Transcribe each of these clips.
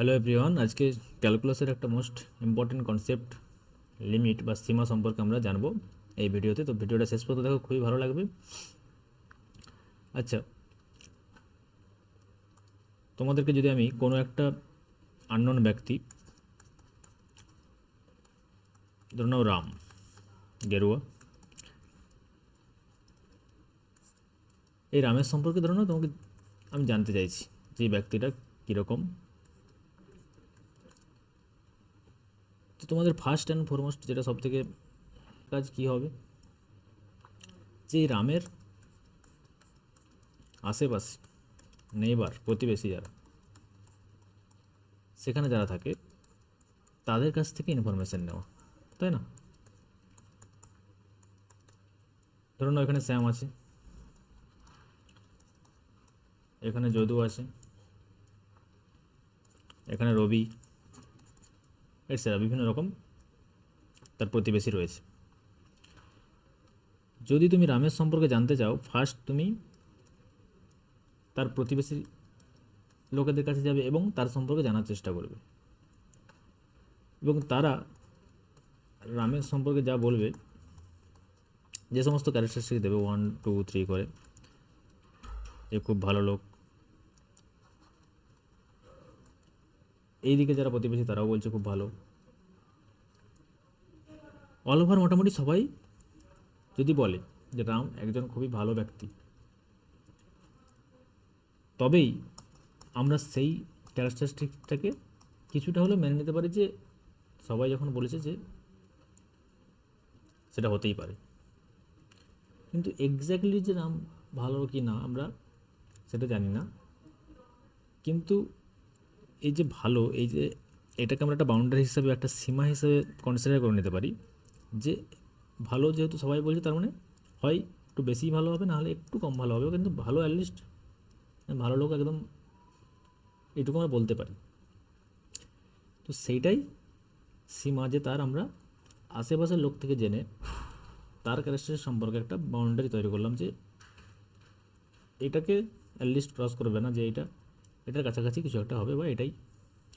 Hello everyone, আজকে ক্যালকুলাসের একটা most important concept limit বা সীমা সম্পর্কে আমরা জানবো এই ভিডিওতে। তো ভিডিওটা শেষ পর্যন্ত দেখো, খুবই ভালো লাগবে। আচ্ছা, তোমাদেরকে যদি আমি কোনো একটা আননোন ব্যক্তি, ধরে নাও রাম গেরুয়া, এই রামের সম্পর্কে ধরে নাও তোমাকে আমি জানতে চাইছি যে এই ব্যক্তিটা কীরকম। তো তোমাদের ফার্স্ট অ্যান্ড ফরমোস্ট যেটা সবথেকে কাজ কী হবে, যে এই রামের আশেপাশে নেইবার, প্রতিবেশী যারা, সেখানে যারা থাকে তাদের কাছ থেকে ইনফরমেশান নেওয়া, তাই না? ধরুন এখানে শ্যাম আছে, এখানে যদু আছে, এখানে রবি, এটসেট্রা বিভিন্ন রকম তার প্রতিবেশী রয়েছে। যদি তুমি রামের সম্পর্কে জানতে চাও, ফার্স্ট তুমি তার প্রতিবেশী লোকেদের কাছে যাবে এবং তার সম্পর্কে জানার চেষ্টা করবে, এবং তারা রামের সম্পর্কে যা বলবে, যে সমস্ত ক্যারেক্টারিস্টিক দেবে 1 2 3 করে, যে খুব ভালো লোক, এইদিকে যারা প্রতিবেশী তারাও বলছে খুব ভালো, অল ওভার মোটামুটি সবাই যদি বলে যে রাম একজন খুবই ভালো ব্যক্তি, তবেই আমরা সেই ক্যারেক্টারিস্টিকটাকে কিছুটা হলেও মেনে নিতে পারি যে সবাই যখন বলেছে যে সেটা হতেই পারে। কিন্তু এক্স্যাক্টলি যে রাম ভালো কি না আমরা সেটা জানি না। কিন্তু এই যে ভালো, এই যে এটাকে আমরা একটা বাউন্ডারি হিসাবে, একটা সীমা হিসাবে কনসিডার করে নিতে পারি যে ভালো যেহেতু সবাই বলছে, তার মানে হয় একটু বেশি ভালো হবে, নাহলে একটু কম ভালো হবে, কিন্তু ভালো অ্যাটলিস্ট ভালো লোক একদম, এইটুকু আমরা বলতে পারি। তো সেইটাই সীমা, যে তার আমরা আশেপাশের লোক থেকে জেনে তার ক্যারেক্টার সম্পর্কে একটা বাউন্ডারি তৈরি করলাম যে এটাকে অ্যাটলিস্ট ক্রস করবে না, যে এটার কাছাকাছি কিছু একটা হবে বা এটাই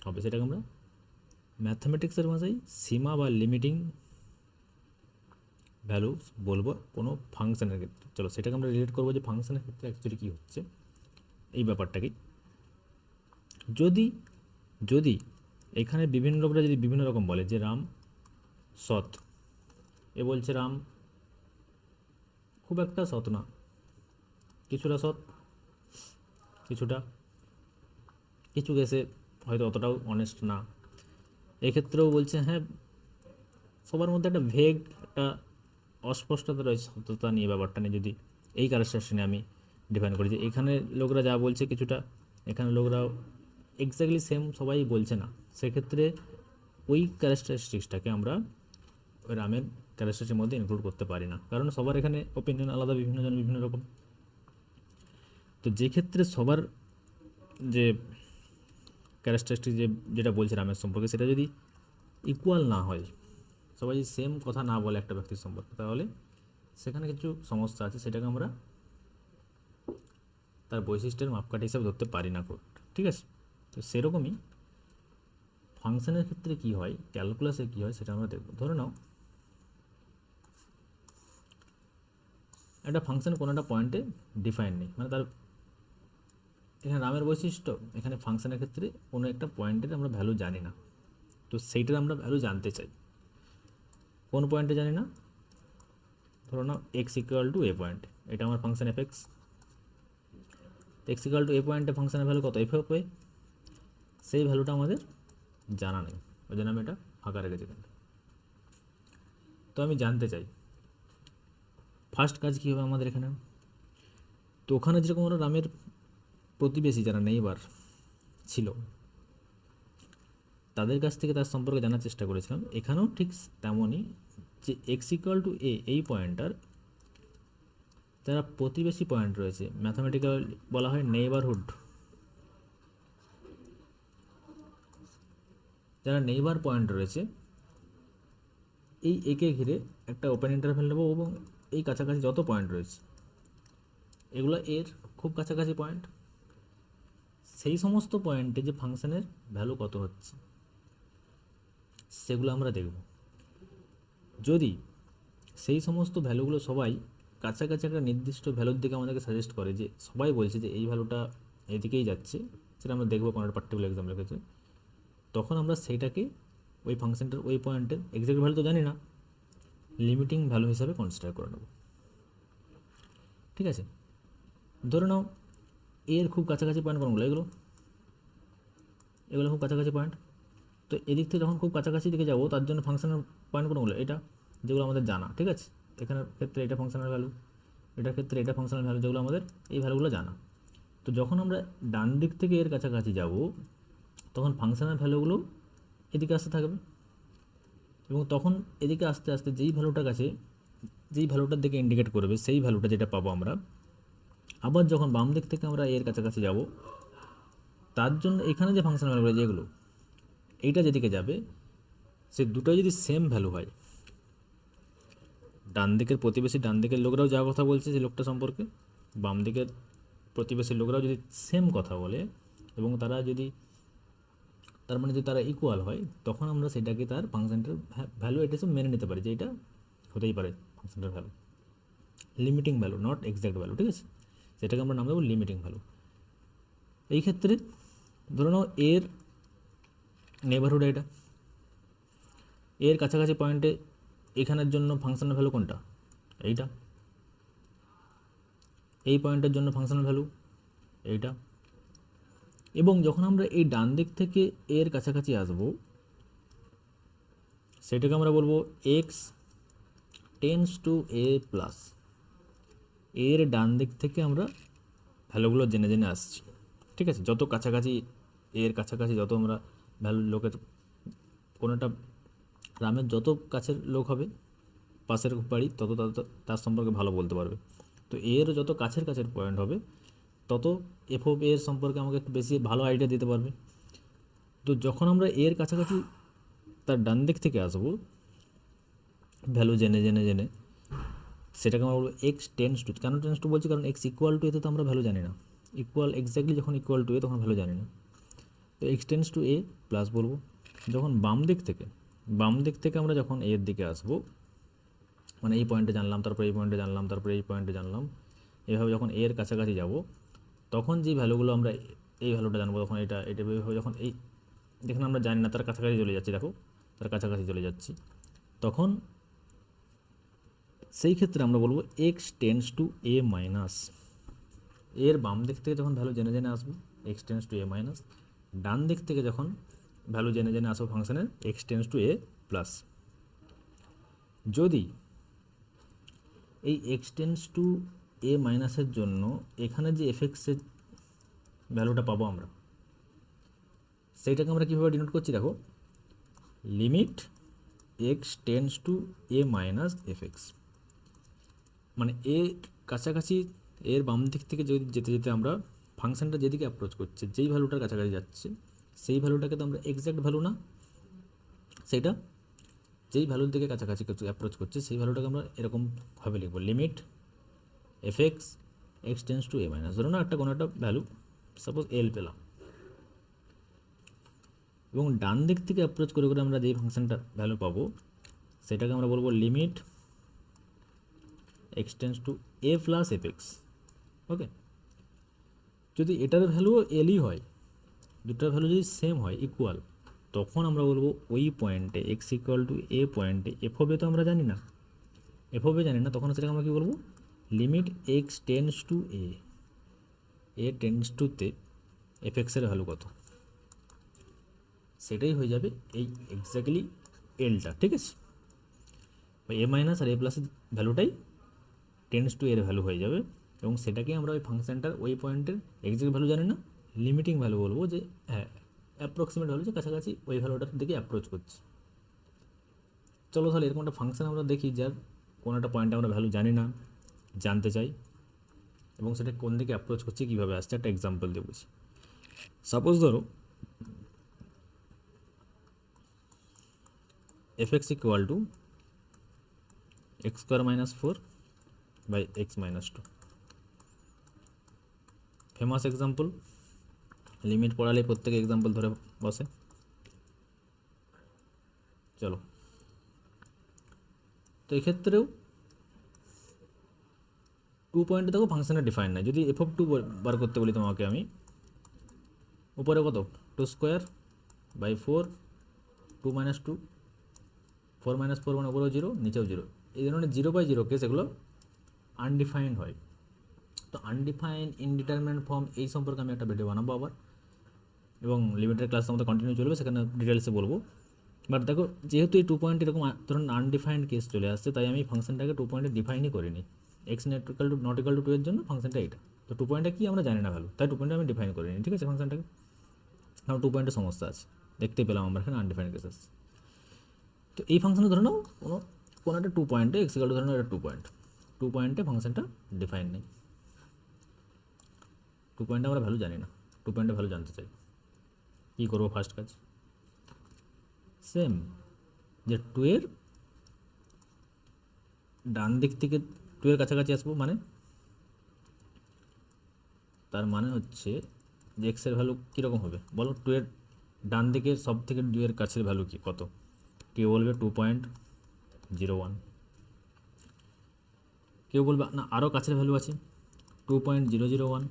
হবে। সেটাকে আমরা ম্যাথমেটিক্সের ভাষায় সীমা বা লিমিটিং ভ্যালু বলবো কোনো ফাংশনের ক্ষেত্রে। চলো সেটাকে আমরা রিলেট করবো যে ফাংশনের ক্ষেত্রে অ্যাকচুয়ালি কী হচ্ছে এই ব্যাপারটাকে। যদি যদি এখানে বিভিন্ন লোকরা যদি বিভিন্ন রকম বলে যে রাম সৎ, এ বলছে রাম খুব একটা সৎ না, কিছুটা সৎ, কিছুটা, কিছু কেসে হয়তো অতটাও অনেস্ট না, এক্ষেত্রেও বলছে হ্যাঁ, সবার মধ্যে একটা ভেগ, একটা অস্পষ্টতা রয়েছে সত্যতা নিয়ে, ব্যাপারটা নিয়ে যদি এই ক্যারেক্টারিস্টিক নিয়ে আমি ডিফাইন করি যে এখানে লোকরা যা বলছে কিছুটা, এখানে লোকরাও এক্স্যাক্টলি সেম সবাই বলছে না, সেক্ষেত্রে ওই ক্যারেক্টারিস্টিক্সটাকে আমরা ওই রামের ক্যারেক্টারিস্টিকের মধ্যে ইনক্লুড করতে পারি না, কারণ সবার এখানে ওপিনিয়ন আলাদা, বিভিন্ন জন বিভিন্ন রকম। তো যে ক্ষেত্রে সবার যে ক্যারেক্টারিস্টিক যেটা বলছে রামের সম্পর্কে, সেটা যদি ইকুয়াল না হয়, সবাই যদি সেম কথা না বলে একটা ব্যক্তির সম্পর্কে, তাহলে সেখানে কিছু সমস্যা আছে, সেটাকে আমরা তার বৈশিষ্ট্যের মাপকাঠি হিসাবে ধরতে পারি না খুব। ঠিক আছে, তো সেরকমই ফাংশনের ক্ষেত্রে কী হয়, ক্যালকুলাসে কী হয়, সেটা আমরা দেখব। ধরে নাও একটা ফাংশন কোনো একটা পয়েন্টে ডিফাইন নেই, মানে তার এখানে রামের বৈশিষ্ট্য, এখানে ফাংশনের ক্ষেত্রে কোনো একটা পয়েন্টের আমরা ভ্যালু জানি না, তো সেইটার আমরা ভ্যালু জানতে চাই। কোন পয়েন্টে জানি না, ধরো না X equal to A point, এটা আমার function F X, X equal to A পয়েন্টে ফাংশনের ভ্যালু কত, এফ এ, সেই ভ্যালুটা আমাদের জানা নেই, ওই জন্য আমি এটা ফাঁকা রেখেছি কিন্তু। তো আমি জানতে চাই ফার্স্ট কাজ কী হবে আমাদের এখানে। তো ওখানে যেরকম আমরা রামের প্রতিবেশী যারা নেইবার ছিল, তাদের কাছ থেকে তার সম্পর্কে জানার চেষ্টা করেছিলাম, এখানেও ঠিক তেমনই, যে এক্স ইকুয়াল টু এ এই পয়েন্টটার যারা প্রতিবেশী পয়েন্ট রয়েছে, ম্যাথামেটিক্যাল বলা হয় নেইবারহুড, যারা নেইবার পয়েন্ট রয়েছে, এই একে ঘিরে একটা ওপেন ইন্টারভ্যাল নেব, এবং এই কাছাকাছি যত পয়েন্ট রয়েছে এগুলো এর খুব কাছাকাছি পয়েন্ট, সেই সমস্ত পয়েন্টে যে ফাংশনের ভ্যালু কত হচ্ছে সেগুলো আমরা দেখব। যদি সেই সমস্ত ভ্যালুগুলো সবাই কাছাকাছি একটা নির্দিষ্ট ভ্যালুর দিকে আমাদেরকে সাজেস্ট করে, যে সবাই বলছে যে এই ভ্যালুটা এদিকেই যাচ্ছে, সেটা আমরা দেখবো কোনো একটা পার্টিকুলার এক্সাম্পলের ক্ষেত্রে, তখন আমরা সেইটাকে ওই ফাংশনটার ওই পয়েন্টের এক্সাক্ট ভ্যালু তো জানি না, লিমিটিং ভ্যালু হিসাবে কনসিডার করে নেব। ঠিক আছে, ধরে নাও এর খুব কাছাকাছি পয়েন্ট কোনগুলো, এগুলো খুব কাছাকাছি পয়েন্ট। তো এদিক থেকে যখন খুব কাছাকাছি দিকে যাবো তার জন্য ফাংশনের পয়েন্ট কোনগুলো, এটা যেগুলো আমাদের জানা। ঠিক আছে, এখানের ক্ষেত্রে এটা ফাংশনাল ভ্যালু, এটার ক্ষেত্রে এটা ফাংশনাল ভ্যালু, যেগুলো আমাদের এই ভ্যালুগুলো জানা। তো যখন আমরা ডান দিক থেকে এর কাছাকাছি যাব তখন ফাংশনাল ভ্যালুগুলো এদিকে আসতে থাকবে, এবং তখন এদিকে আস্তে আস্তে যেই ভ্যালুটার কাছে, যেই ভ্যালুটার দিকে ইন্ডিকেট করবে সেই ভ্যালুটা যেটা পাবো আমরা, আবার যখন বাম দিক থেকে আমরা এর কাছাকাছি যাব তার জন্য এখানে যে ফাংশনাল ভ্যালুগুলো যেগুলো, এইটা যেদিকে যাবে সে দুটোই যদি সেম ভ্যালু হয়, ডান দিকের প্রতিবেশী ডান দিকের লোকরাও যা কথা বলছে সেই লোকটা সম্পর্কে, বাম দিকের প্রতিবেশী লোকরাও যদি সেম কথা বলে এবং তারা যদি, তার মানে যদি তারা ইকুয়াল হয়, তখন আমরা সেটাকে তার ফাংশনটার ভ্যালু এটা সব মেনে নিতে পারি যে এটা হতেই পারে ফাংশনটার value, limiting value, not exact value. ঠিক আছে, সেটাকে আমরা নাম দেবো লিমিটিং ভ্যালু। এই ক্ষেত্রে ধরে নাও এর নেবারহুড এটা, এর কাছাকাছি পয়েন্টে এখানের জন্য ফাংশনাল ভ্যালু কোনটা, এইটা, এই পয়েন্টের জন্য ফাংশনাল ভ্যালু এইটা। এবং যখন আমরা এই ডান দিক থেকে এর কাছাকাছি আসব সেটাকে আমরা বলবো X tends to A plus, এর ডান দিক থেকে আমরা ভ্যালুগুলো জেনে জেনে আসছি। ঠিক আছে, যত কাছাকাছি এর কাছাকাছি যত আমরা ভ্যালু লোকের, কোনো একটা গ্রামের যত কাছের লোক হবে পাশের বাড়ি তত তার সম্পর্কে ভালো বলতে পারবে। তো এর যত কাছের কাছের পয়েন্ট হবে তত এফ অফ এর সম্পর্কে আমাকে একটু বেশি ভালো আইডিয়া দিতে পারবে। তো যখন আমরা এর কাছাকাছি তার ডান দিক থেকে আসবো ভ্যালু জেনে জেনে জেনে, সেটাকে আমরা বলবো এক্স টেন্স টু, কেন টেন্স টু বলছি, কারণ এক্স ইকুয়াল টু এতে তো আমরা ভ্যালু জানি না, ইকুয়াল এক্স্যাক্টলি যখন ইকুয়াল টু এ তখন ভ্যালু জানি না, তো x tends to A plus বলবো। যখন বাম দিক থেকে আমরা যখন এর দিকে আসবো, মানে এই পয়েন্টে জানলাম, তারপরে এই পয়েন্টে জানলাম, তারপরে এই পয়েন্টে জানলাম, এভাবে যখন এর কাছাকাছি যাব তখন যে ভ্যালুগুলো আমরা এই ভ্যালুটা জানবো, তখন এটা যখন এই যেখানে আমরা জানি না তার কাছাকাছি চলে যাচ্ছি, দেখো তার কাছাকাছি চলে যাচ্ছি, তখন সেই ক্ষেত্রে আমরা বলবো X tends to A minus, এর বাম দিক থেকে যখন ভ্যালু জেনে জেনে আসবো X tends to A minus, ডান দিক থেকে যখন ভ্যালু জেনে জেনে আসবো ফাংশনের X tends to A plus. যদি এই এক্স টেন্স টু এ মাইনাসের জন্য এখানে যে এফএক্সের ভ্যালুটা পাবো আমরা, সেইটাকে আমরা কীভাবে ডিনোট করছি, দেখো limit x tends to A minus FX, মানে এর কাছাকাছি এর বাম দিক থেকে যদি যেতে যেতে আমরা ফাংশনটা যেদিকে অ্যাপ্রোচ করছে, যেই ভ্যালুটার কাছাকাছি যাচ্ছে সেই ভ্যালুটাকে তো আমরা এক্স্যাক্ট ভ্যালু না, সেটা যেই ভ্যালুর দিকে কাছাকাছি কিছু অ্যাপ্রোচ করছে সেই ভ্যালুটাকে আমরা এরকমভাবে লিখবো limit FX x tends to A minus. ধরো না একটা কোনো একটা ভ্যালু সাপোজ এল পেলাম, এবং ডান দিক থেকে অ্যাপ্রোচ করে করে আমরা যেই ফাংশনটা ভ্যালু পাবো সেটাকে আমরা বলবো limit x tends to A plus f x. Okay, যদি এটার ভ্যালুও এলই হয়, দুটার ভ্যালু যদি সেম হয় ইকুয়াল, তখন আমরা বলবো ওই পয়েন্টে এক্স ইকুয়াল টু এ পয়েন্টে এফ হবে, তো আমরা জানি না এফ হবে জানি না, তখন সেটাকে আমরা কী বলবো limit x tends to A tense টুতে এফ এক্সের ভ্যালু কত, সেটাই হয়ে যাবে এই এক্স্যাক্টলি এলটা। ঠিক আছে, এ মাইনাস আর এ প্লাসের ভ্যালুটাই টেন্স টু এর ভ্যালু হয়ে যাবে, এবং সেটাকে আমরা ওই ফাংশনটার ওই পয়েন্টের এক্সাক্ট ভ্যালু জানি না, লিমিটিং ভ্যালু বলবো, যে হ্যাঁ অ্যাপ্রক্সিমেট ভ্যালু, যে কাছাকাছি ওই ভ্যালুটার দিকে অ্যাপ্রোচ করছে। চলো তাহলে এরকম একটা ফাংশন আমরা দেখি যার কোনো একটা পয়েন্টে আমরা ভ্যালু জানি না, জানতে চাই, এবং সেটা কোন দিকে অ্যাপ্রোচ করছে কীভাবে আসছে, একটা এক্সাম্পল দিয়ে বুঝি। সাপোজ ধরো f x equal to x square minus 4 by x minus 2, famous example. Limit পড়ালে প্রত্যেকে এক্সাম্পল ধরে বসে। চলো, তো এক্ষেত্রেও 2 পয়েন্টে দেখো ফাংশনের ডিফাইন নাই। যদি এফ অফ 2 বার করতে বলি তোমাকে আমি, উপরে কত 2 স্কোয়ার বাই 4, 2 মাইনাস 2, 4 মাইনাস 4 মানে উপরেও 0 নিচেও 0। এই ধরনের 0 বাই 0 কেস এগুলো আনডিফাইন্ড হয়। তো আনডিফাইন্ড ইনডিটারমিনেন্ট ফর্ম এই সম্পর্কে আমি একটা ভিডিও বানাবো আবার, এবং লিমিটেড ক্লাস আমাদের কন্টিনিউ চলবে, সেখানে ডিটেলসে বলবো। বাট দেখো, যেহেতু এই 2 পয়েন্ট এরকম ধরুন আনডিফাইন্ড কেস চলে আসছে, তাই আমি ফাংশনটাকে 2 পয়েন্টে ডিফাইনই করিনি। এক্স নট ইকাল টু 2 এর জন্য ফাংশনটা এটা। তো 2 পয়েন্টে কি আমরা জানি না ভ্যালু, তাই 2 পয়েন্টে আমি ডিফাইন করিনি, ঠিক আছে ফাংশনটাকে। কারণ 2 পয়েন্টের সমস্যা আছে, দেখতে পেলাম আমরা এখানে আনডিফাইন্ড কেস আসছে। তো এই ফাংশনে ধরে নাও কোনো একটা 2 পয়েন্টে এক্স ইকাল টু ধরে নাও এটা 2 পয়েন্টে ফাংশনটা ডিফাইন নেই। 2 পয়েন্টে আমরা ভ্যালু জানি না, 2 পয়েন্টে ভ্যালু জানতে চাই, কী করবো ফার্স্ট কাজ? সেম, যে 2 এর ডান দিক থেকে 2 এর কাছাকাছি আসবো, মানে তার মানে হচ্ছে যে এক্সের ভ্যালু কীরকম হবে বলো? 2 এর ডান দিকের সব থেকে 2 এর কাছের ভ্যালু কি কত? কেউ বলবে 2.01, কেউ বলবে না আরও কাছের ভ্যালু আছে 2.001,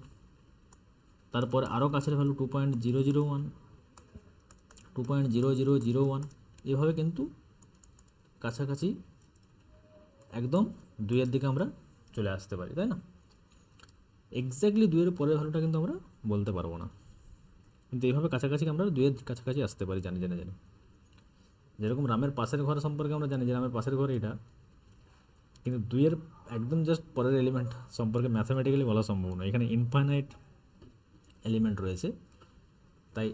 তারপরে আরও কাছের ভ্যালু 2.001, 2.0001, এভাবে কিন্তু কাছাকাছি একদম 2 এর দিকে আমরা চলে আসতে পারি, তাই না? এক্স্যাক্টলি 2 এর পরের ভ্যালুটা কিন্তু আমরা বলতে পারবো না, কিন্তু এইভাবে কাছাকাছি আমরা 2 এর কাছাকাছি আসতে পারি, জানি। যেরকম রামের পাশের ঘর সম্পর্কে আমরা জানি যে রামের পাশের ঘর এটা, কিন্তু 2 এর একদম জাস্ট পরের এলিমেন্ট সম্পর্কে ম্যাথামেটিক্যালি বলা সম্ভব নয়। এখানে ইনফাইনাইট এলিমেন্ট রয়েছে, তাই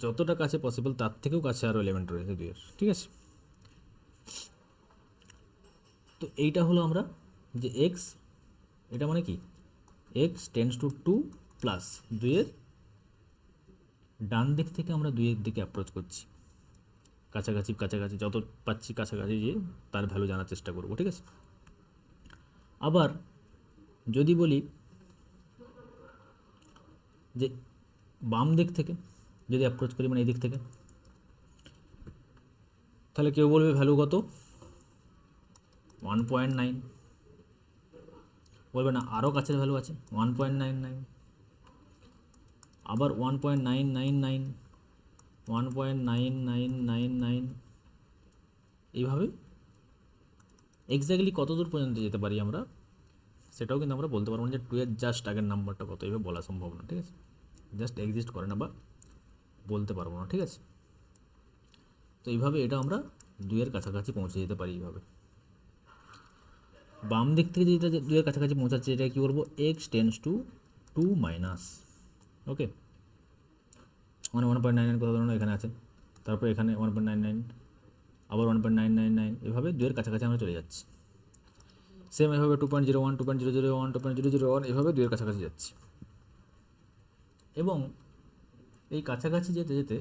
যতটা কাছে পসিবল তার থেকেও কাছে আরও এলিমেন্ট রয়েছে 2 এর, ঠিক আছে? তো এইটা হলো আমরা যে এক্স, এটা মানে কি এক্স টেন্ডস টু 2 প্লাস 2 এর ডান দিক থেকে আমরা 2 এর দিকে অ্যাপ্রোচ করছি, কাছাকাছি যত পাচ্ছি কাছাকাছি যে তার ভ্যালু জানার চেষ্টা করব, ঠিক আছে? আবার যদি বলি যে বাম দিক থেকে যদি অ্যাপ্রোচ করি, মানে এই দিক থেকে, তাহলে কেউ বলবে ভ্যালু কত 1.9, বলবে না আরও কাছের ভ্যালু আছে 1.99, আবার 1.999, 1.9999, এইভাবে এক্স্যাক্টলি কত দূর পর্যন্ত যেতে পারি আমরা সেটাও কিন্তু আমরা বলতে পারবো না, যে 2 এর জাস্ট আগের নাম্বারটা কত, এইভাবে বলা সম্ভব না, ঠিক আছে? জাস্ট এক্সিস্ট করে না বা বলতে পারবো না, ঠিক আছে? তো এইভাবে এটা আমরা 2 এর কাছাকাছি পৌঁছে যেতে পারি এইভাবে। বাম দিক থেকে যেটা 2 এর কাছাকাছি পৌঁছাচ্ছে, এটা কী করবো? এক্স টেন্ডস টু 2 মাইনাস, ওকে, মানে 1.99 কথা ধরুন এখানে আছে, তারপর এখানে 1.99, আবার 1.999, এভাবে 2 এর কাছাকাছি আমরা চলে যাচ্ছি। সেম এভাবে 2.01, 2.001, 2.001, এভাবে 2 এর কাছাকাছি যাচ্ছি। এবং এই কাছাকাছি যেতে যেতে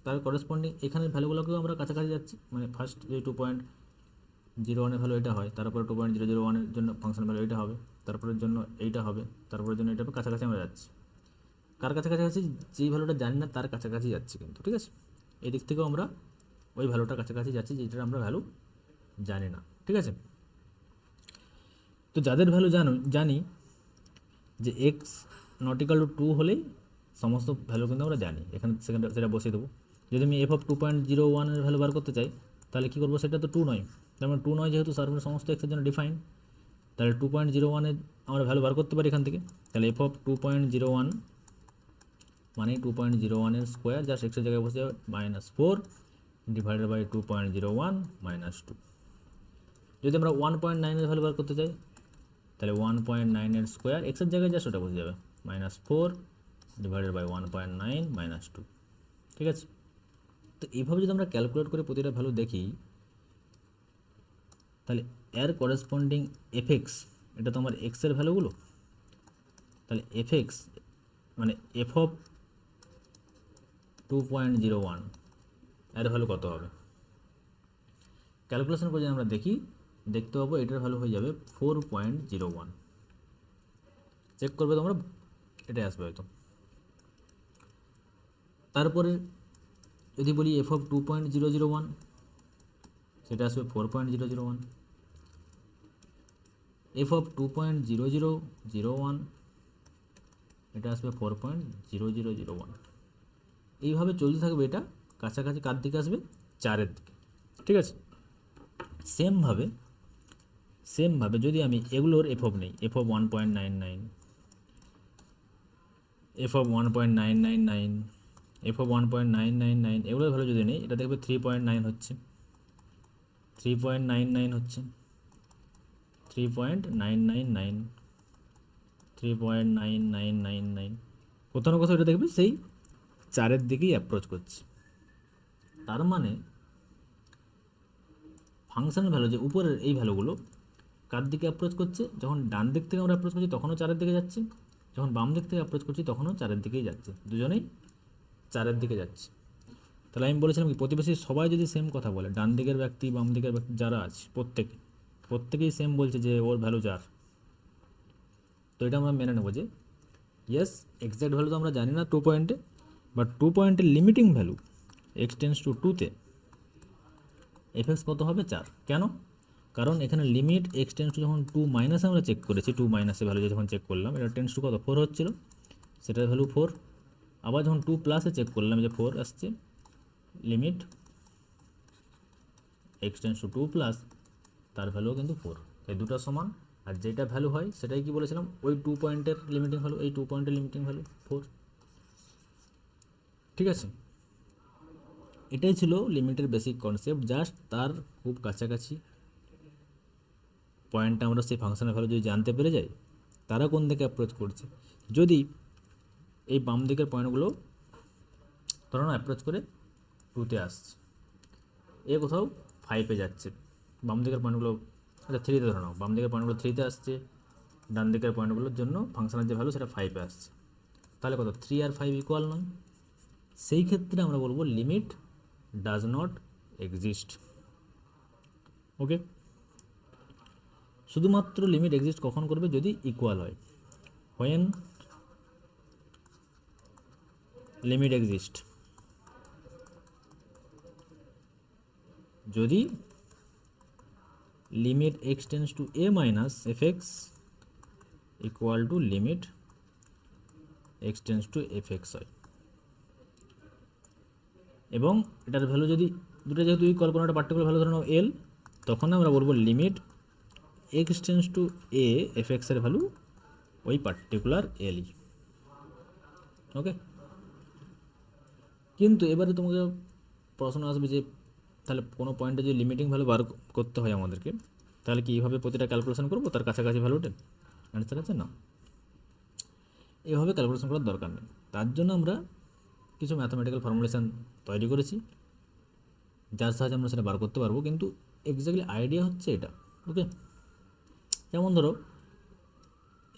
তার করেসপন্ডিং এখানের ভ্যালুগুলোকেও আমরা কাছাকাছি যাচ্ছি, মানে ফার্স্ট যে 2.01 ভ্যালু এটা হয়, তারপরে 2.001 জন্য ফাংশন ভ্যালু এটা হবে, তারপরের জন্য এইটা হবে, তারপরের জন্য এটা হবে, কাছাকাছি আমরা যাচ্ছি। কার কাছাকাছি আছি? যেই ভ্যালুটা জানি না তার কাছাকাছি যাচ্ছি কিন্তু, ঠিক আছে? এই দিক থেকেও আমরা ওই ভ্যালুটার কাছাকাছি যাচ্ছি যেটার আমরা ভ্যালু জানি না, ঠিক আছে? তো যাদের ভ্যালু জানি যে এক্স নট ইকাল টু 2 হলেই সমস্ত ভ্যালু কিন্তু আমরা জানি, এখানে সেটা বসিয়ে দেবো। যদি আমি এফ অফ 2.01 এর ভ্যালু বার করতে চাই, তাহলে কী করবো? সেটা তো 2 নয়, তার মানে 2 নয় যেহেতু সার্ভের সমস্ত এক্সের জন্য ডিফাইন, তাহলে 2.01 আমরা ভ্যালু বার করতে পারি এখান থেকে। তাহলে এফ অফ 2.01 মানে 2.01 এর স্কোয়ার, জাস্ট এক্সের জায়গায় বসে যাবে -4 ডিভাইডেড বাই 2.01 -2। যদি আমরা 1.9 এর ভ্যালু বার করতে চাই, তাহলে 1.9 এর স্কোয়ার এক্সের জায়গায় জাস্ট ওটা বসে যাবে -4 ডিভাইডেড বাই 1.9 -2, ঠিক আছে? তো এইভাবে যদি আমরা ক্যালকুলেট করে প্রতিটা ভ্যালু দেখি, তাহলে এর করেসপন্ডিং এফএক্স, এটা তো আমার এক্সের ভ্যালুগুলো, তাহলে এফএক্স মানে এফ অফ 2.01 এর ভ্যালু কত হবে? ক্যালকুলেশন করে যদি আমরা দেখতে পাবো এটার ভ্যালু হয়ে যাবে 4.01। চেক করবে তোমরা, এটাই আসবে হয়তো। তারপরে যদি বলি এফ অফ 2.001, সেটা আসবে 4.001, এফ অফ 2.0001, এটা আসবে 4.0001। এইভাবে চলতে থাকবে, এটা কাছাকাছি কার দিকে আসবে, 4-এর দিকে। ঠিক আছে, সেমভাবে যদি আমি এগুলোর এফ অফ নেই, F of 1.99, F of 1.999, F of 1.999, এগুলোর ভ্যালু যদি নেই, এটা দেখবে 3.9 হচ্ছে, 3.99 হচ্ছে, 3.999, 3.9999, কোথাও না কোথাও এটা দেখবে সেই 4-এর দিকেই অ্যাপ্রোচ করছে। তার মানে ফাংশনের ভ্যালু যে উপরের এই ভ্যালুগুলো কার দিকে অ্যাপ্রোচ করছে, যখন ডান দিক থেকে আমরা অ্যাপ্রোচ করছি তখনও 4-এর দিকে যাচ্ছে, যখন বাম দিক থেকে অ্যাপ্রোচ করছি তখনও 4-এর দিকেই যাচ্ছে, দুজনেই 4-এর দিকে যাচ্ছে। তাহলে আমি বলেছিলাম কি, প্রতিবেশী সবাই যদি সেম কথা বলে, ডান দিকের ব্যক্তি বাম দিকের ব্যক্তি যারা আছে প্রত্যেকেই সেম বলছে যে ওর ভ্যালু 4, তো এটা আমরা মেনে নেবো যে ইয়েস, এক্স্যাক্ট ভ্যালু তো আমরা জানি না 2 পয়েন্টে, বাট 2 পয়েন্টের limiting value x tends to 2-তে এফএক্স কত হবে, 4। কেন? কারণ এখানে লিমিট x টেন্স টু যখন 2 মাইনাস আমরা চেক করেছি, 2 মাইনাসের ভ্যালু যখন চেক করলাম, এটা টেন্স টু কত 4 হচ্ছিল, সেটার ভ্যালু 4। আবার যখন 2 প্লাসে চেক করলাম যে 4 আসছে, limit x tends to 2 plus, তার ভ্যালুও কিন্তু 4। এই দুটো সমান, আর যেটা ভ্যালু হয় সেটাই কি বলেছিলাম, ওই 2 পয়েন্টের লিমিটিং ভ্যালু, এই 2 পয়েন্টের লিমিটিং ভ্যালু 4। ঠিক আছে, এটাই ছিল লিমিটের বেসিক কনসেপ্ট। জাস্ট তার খুব কাছাকাছি পয়েন্টটা আমরা সেই ফাংশনের ভ্যালু যদি জানতে পেরে যাই, তারা কোন দিকে অ্যাপ্রোচ করছে। যদি এই বাম দিকের পয়েন্টগুলো ধরুন অ্যাপ্রোচ করে 2-তে আসছে, এ কোথাও 5-এ যাচ্ছে, বাম দিকের পয়েন্টগুলো আচ্ছা 3-তে ধরে নাও, বাম দিকের পয়েন্টগুলো 3-তে আসছে, ডান দিকের পয়েন্টগুলোর জন্য ফাংশনের যে ভ্যালু সেটা 5-এ আসছে, তাহলে কত 3 আর 5 ইকুয়াল নয়। সেই ক্ষেত্রে আমরা বলবো লিমিট ডাজ নট এক্সিস্ট। ওকে, শুধুমাত্র লিমিট এক্সিস্ট কখন করবে, যদি ইকুয়াল হয়। হোয়েন লিমিট এক্সিস্ট, যদি limit x tends to A minus F x equal to limit x tends two F x হয়, এবং এটার ভ্যালু যদি দুটো যেহেতু ইকুয়াল, কোনো একটা পার্টিকুলার ভ্যালু ধরে নাও এল, তখন আমরা বলবো limit x tends to A F এক্সের ভ্যালু ওই পার্টিকুলার এলই। ওকে, কিন্তু এবারে তোমাকে প্রশ্ন আসবে যে তাহলে কোনো পয়েন্টে যদি লিমিটিং ভ্যালু বার করতে হয় আমাদেরকে, তাহলে কি এইভাবে প্রতিটা ক্যালকুলেশন করবো তার কাছাকাছি ভ্যালুটা? অ্যান্সার আছে না, এভাবে ক্যালকুলেশন করার দরকার নেই। তার জন্য আমরা কিছু ম্যাথামেটিক্যাল ফর্মুলেশন তৈরি করেছি, যার সাহায্যে আমরা সেটা বার করতে পারবো। কিন্তু এক্স্যাক্টলি আইডিয়া হচ্ছে এটা। ওকে, যেমন ধরো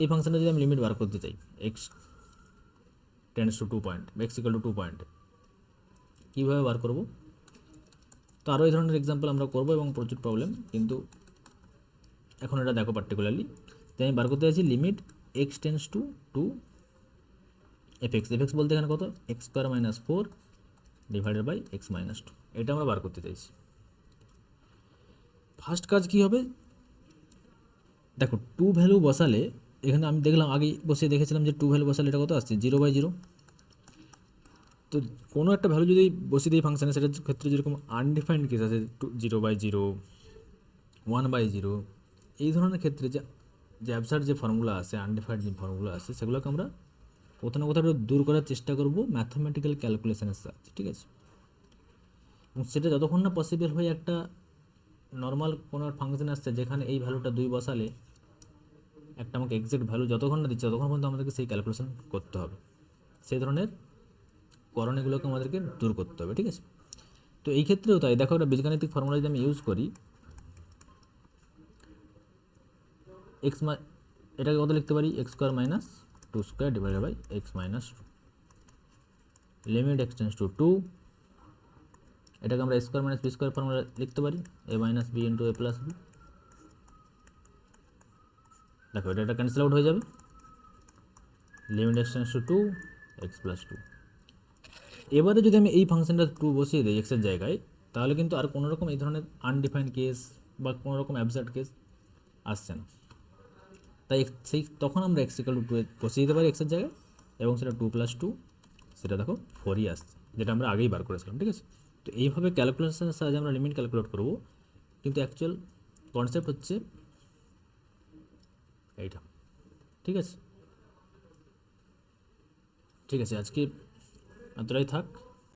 এই ফাংশনে যদি আমি লিমিট বার করতে চাই, এক্স টেন্স টু 2 পয়েন্ট বা এক্স ইকুয়াল টু 2 পয়েন্ট, কীভাবে বার করবো? তো আরও এই ধরনের এক্সাম্পল আমরা করবো এবং প্রচুর প্রবলেম, কিন্তু এখন এটা দেখো পার্টিকুলারলি তাই আমি বার করতে চাইছি limit x tends to 2 f x. F x বলতে এখানে কত, x square minus 4 divided by x minus 2, এটা আমরা বার করতে চাইছি। ফার্স্ট কাজ কী হবে, দেখো 2 ভ্যালু বসালে, এখানে আমি দেখলাম আগে বসে দেখেছিলাম যে 2 ভ্যালু বসালে এটা কত আসছে, 0/0। তো কোনো একটা ভ্যালু যদি বসিয়ে দিই ফাংশানে, সেটার ক্ষেত্রে যেরকম আনডিফাইন্ড কেস আছে 0/0, 1/0, এই ধরনের ক্ষেত্রে যে অ্যাবসার্ড যে ফর্মুলা আছে, আনডিফাইন্ড যে ফর্মুলা আছে, সেগুলোকে আমরা কোথাও না কোথাও দূর করার চেষ্টা করব ম্যাথমেটিক্যাল ক্যালকুলেশনের সাহায্যে। ঠিক আছে, এবং সেটা যতক্ষণ না পসিবল হয় একটা নর্মাল কোনো ফাংশন আসছে যেখানে এই ভ্যালুটা 2 বসালে একটা আমাকে এক্সাক্ট ভ্যালু যতক্ষণ না দিচ্ছে ততক্ষণ পর্যন্ত আমাদেরকে সেই ক্যালকুলেশন করতে হবে, সেই ধরনের করণীগুলোকে আমাদেরকে দূর করতে হবে। ঠিক আছে, তো এই ক্ষেত্রেও তাই। দেখো একটা বীজগাণিতিক ফর্মুলা যদি আমি ইউজ করি, এক্স এটাকে কত লিখতে পারি, x square minus 2 square divided by x minus 2, limit x tends to 2, এটাকে আমরা square minus b square formula লিখতে পারি, a minus b into a plus b. দেখো এটা ক্যান্সেল আউট হয়ে যাবে, limit x tends to 2 x plus 2, এবারে যদি আমি এই ফাংশনটা 2 বসিয়ে দিই এক্সের জায়গায়, তাহলে কিন্তু আর কোনো রকম এই ধরনের আনডিফাইন্ড কেস বা কোনো রকম অ্যাবসার্ড কেস আসছে না। তাই সেই তখন আমরা এক্স ইকাল টু 2 বসিয়ে দিতে পারি এক্সের জায়গায়, এবং সেটা 2 + 2 সেটা দেখো 4ই আসছে, যেটা আমরা আগেই বার করেছিলাম। ঠিক আছে, তো এইভাবে ক্যালকুলেশনের সাহায্যে আমরা লিমিট ক্যালকুলেট করব, কিন্তু অ্যাকচুয়াল কনসেপ্ট হচ্ছে এইটা। ঠিক আছে, ঠিক আছে, আজকে এতটাই থাক।